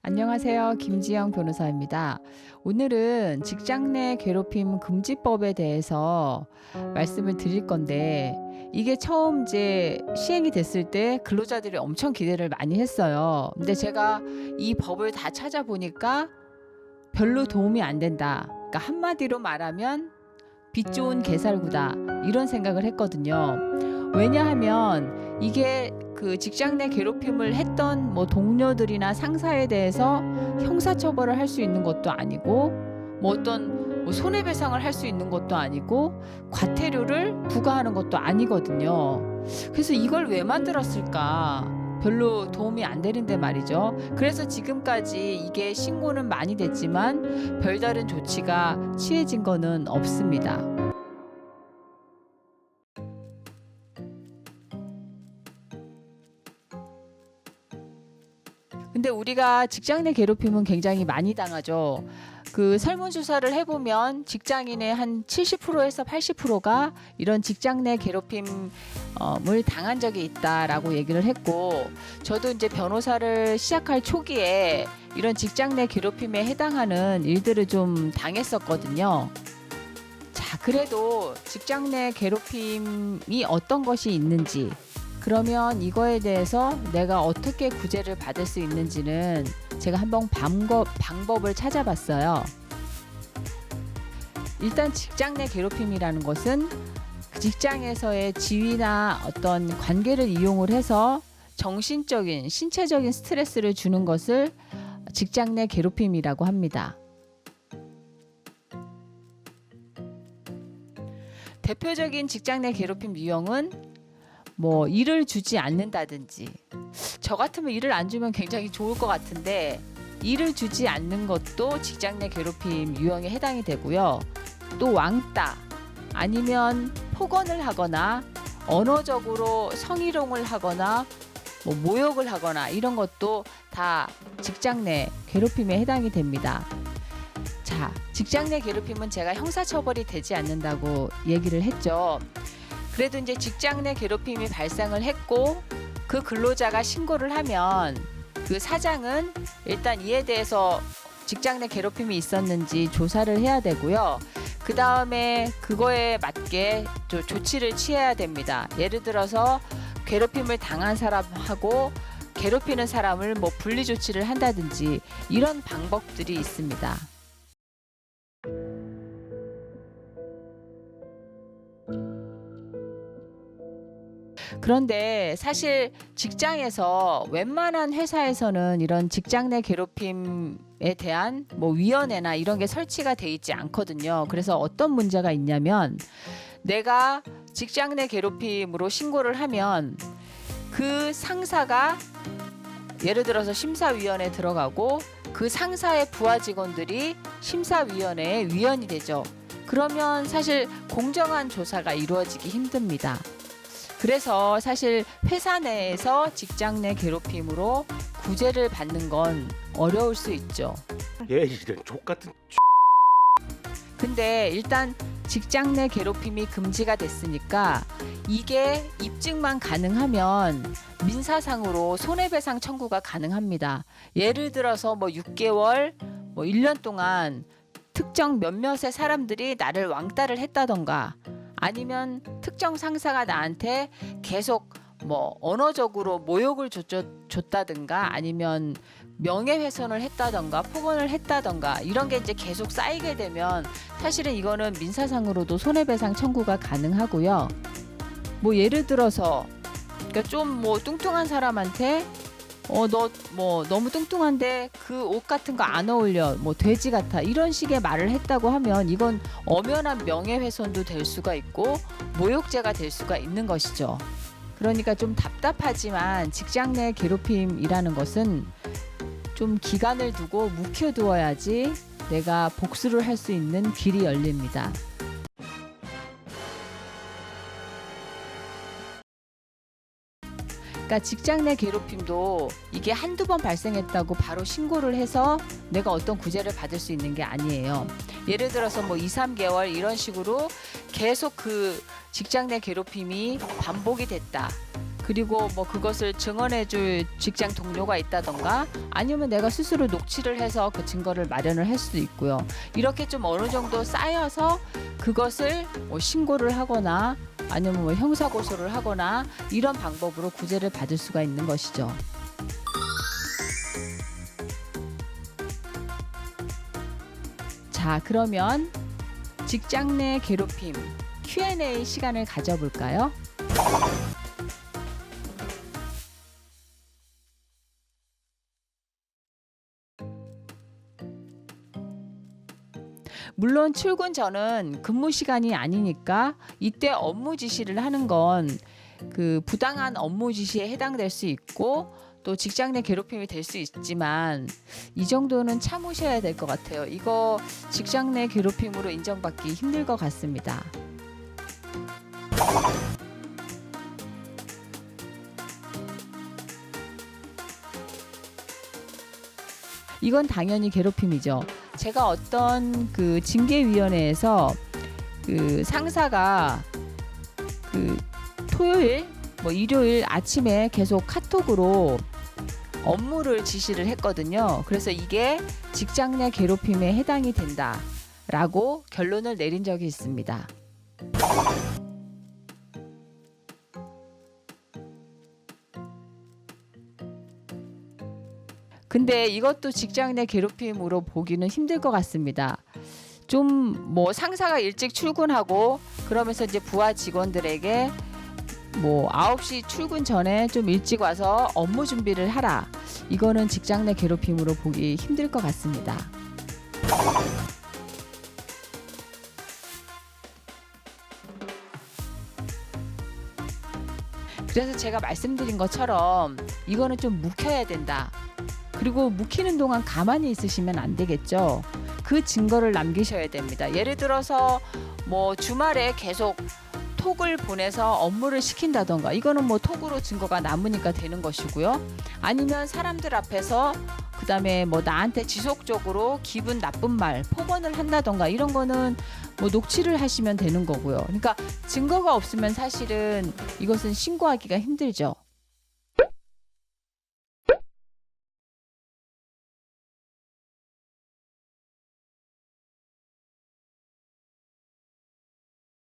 안녕하세요. 김지영 변호사입니다. 오늘은 직장 내 괴롭힘 금지법에 대해서 말씀을 드릴 건데, 이게 처음 이제 시행이 됐을 때 근로자들이 엄청 기대를 많이 했어요. 근데 제가 이 법을 다 찾아보니까 별로 도움이 안 된다. 그러니까 한마디로 말하면 빚 좋은 개살구다. 이런 생각을 했거든요. 왜냐하면 이게 그 직장 내 괴롭힘을 했던 뭐 동료들이나 상사에 대해서 형사처벌을 할 수 있는 것도 아니고, 뭐 어떤 뭐 손해배상을 할 수 있는 것도 아니고, 과태료를 부과하는 것도 아니거든요. 그래서 이걸 왜 만들었을까? 별로 도움이 안 되는데 말이죠. 그래서 지금까지 이게 신고는 많이 됐지만 별다른 조치가 취해진 거는 없습니다. 근데 우리가 직장 내 괴롭힘은 굉장히 많이 당하죠. 그 설문조사를 해보면 직장인의 한 70%에서 80%가 이런 직장 내 괴롭힘을 당한 적이 있다라고 얘기를 했고, 저도 이제 변호사를 시작할 초기에 이런 직장 내 괴롭힘에 해당하는 일들을 좀 당했었거든요. 자, 그래도 직장 내 괴롭힘이 어떤 것이 있는지, 그러면 이거에 대해서 내가 어떻게 구제를 받을 수 있는지는 제가 한번 방법을 찾아봤어요. 일단 직장 내 괴롭힘이라는 것은 직장에서의 지위나 어떤 관계를 이용을 해서 정신적인, 신체적인 스트레스를 주는 것을 직장 내 괴롭힘이라고 합니다. 대표적인 직장 내 괴롭힘 유형은 뭐 일을 주지 않는다든지, 저 같으면 일을 안 주면 굉장히 좋을 것 같은데 일을 주지 않는 것도 직장 내 괴롭힘 유형에 해당이 되고요. 또 왕따, 아니면 폭언을 하거나 언어적으로 성희롱을 하거나 뭐 모욕을 하거나 이런 것도 다 직장 내 괴롭힘에 해당이 됩니다. 자, 직장 내 괴롭힘은 제가 형사처벌이 되지 않는다고 얘기를 했죠. 그래도 이제 직장 내 괴롭힘이 발생을 했고 그 근로자가 신고를 하면 그 사장은 일단 이에 대해서 직장 내 괴롭힘이 있었는지 조사를 해야 되고요. 그 다음에 그거에 맞게 조치를 취해야 됩니다. 예를 들어서 괴롭힘을 당한 사람하고 괴롭히는 사람을 뭐 분리 조치를 한다든지 이런 방법들이 있습니다. 그런데 사실 직장에서 웬만한 회사에서는 이런 직장 내 괴롭힘에 대한 뭐 위원회나 이런 게 설치가 돼 있지 않거든요. 그래서 어떤 문제가 있냐면, 내가 직장 내 괴롭힘으로 신고를 하면 그 상사가 예를 들어서 심사위원회에 들어가고 그 상사의 부하 직원들이 심사위원회의 위원이 되죠. 그러면 사실 공정한 조사가 이루어지기 힘듭니다. 그래서 사실 회사 내에서 직장 내 괴롭힘으로 구제를 받는 건 어려울 수 있죠. 얘 이런 족같은 근데 일단 직장 내 괴롭힘이 금지가 됐으니까 이게 입증만 가능하면 민사상으로 손해배상 청구가 가능합니다. 예를 들어서 뭐 6개월, 뭐 1년 동안 특정 몇몇의 사람들이 나를 왕따를 했다던가, 아니면 특정 상사가 나한테 계속 뭐 언어적으로 모욕을 줬다든가, 아니면 명예훼손을 했다던가 폭언을 했다던가, 이런 게 이제 계속 쌓이게 되면 사실은 이거는 민사상으로도 손해배상 청구가 가능하고요. 뭐 예를 들어서 그러니까 좀 뭐 뚱뚱한 사람한테 너 뭐 너무 뚱뚱한데 그 옷 같은 거 안 어울려, 뭐 돼지 같아, 이런 식의 말을 했다고 하면 이건 엄연한 명예훼손도 될 수가 있고 모욕죄가 될 수가 있는 것이죠. 그러니까 좀 답답하지만 직장 내 괴롭힘이라는 것은 좀 기간을 두고 묵혀두어야지 내가 복수를 할 수 있는 길이 열립니다. 그러니까 직장 내 괴롭힘도 이게 한두 번 발생했다고 바로 신고를 해서 내가 어떤 구제를 받을 수 있는 게 아니에요. 예를 들어서 뭐 2, 3개월 이런 식으로 계속 그 직장 내 괴롭힘이 반복이 됐다. 그리고 뭐 그것을 증언해줄 직장 동료가 있다던가 아니면 내가 스스로 녹취를 해서 그 증거를 마련을 할 수도 있고요. 이렇게 좀 어느 정도 쌓여서 그것을 뭐 신고를 하거나 아니면 뭐 형사 고소를 하거나 이런 방법으로 구제를 받을 수가 있는 것이죠. 자, 그러면 직장 내 괴롭힘 Q&A 시간을 가져볼까요? 물론 출근 전은 근무 시간이 아니니까 이때 업무 지시를 하는 건 그 부당한 업무 지시에 해당될 수 있고 또 직장 내 괴롭힘이 될 수 있지만 이 정도는 참으셔야 될 것 같아요. 이거 직장 내 괴롭힘으로 인정받기 힘들 것 같습니다. 이건 당연히 괴롭힘이죠. 제가 어떤 그 징계위원회에서 그 상사가 그 토요일, 뭐 일요일 아침에 계속 카톡으로 업무를 지시를 했거든요. 그래서 이게 직장 내 괴롭힘에 해당이 된다라고 결론을 내린 적이 있습니다. 근데 이것도 직장 내 괴롭힘으로 보기는 힘들 것 같습니다. 좀 뭐 상사가 일찍 출근하고 그러면서 이제 부하 직원들에게 뭐 9시 출근 전에 좀 일찍 와서 업무 준비를 하라. 이거는 직장 내 괴롭힘으로 보기 힘들 것 같습니다. 그래서 제가 말씀드린 것처럼 이거는 좀 묵혀야 된다. 그리고 묵히는 동안 가만히 있으시면 안 되겠죠. 그 증거를 남기셔야 됩니다. 예를 들어서 뭐 주말에 계속 톡을 보내서 업무를 시킨다던가 이거는 뭐 톡으로 증거가 남으니까 되는 것이고요. 아니면 사람들 앞에서 그다음에 뭐 나한테 지속적으로 기분 나쁜 말, 폭언을 한다던가 이런 거는 뭐 녹취를 하시면 되는 거고요. 그러니까 증거가 없으면 사실은 이것은 신고하기가 힘들죠.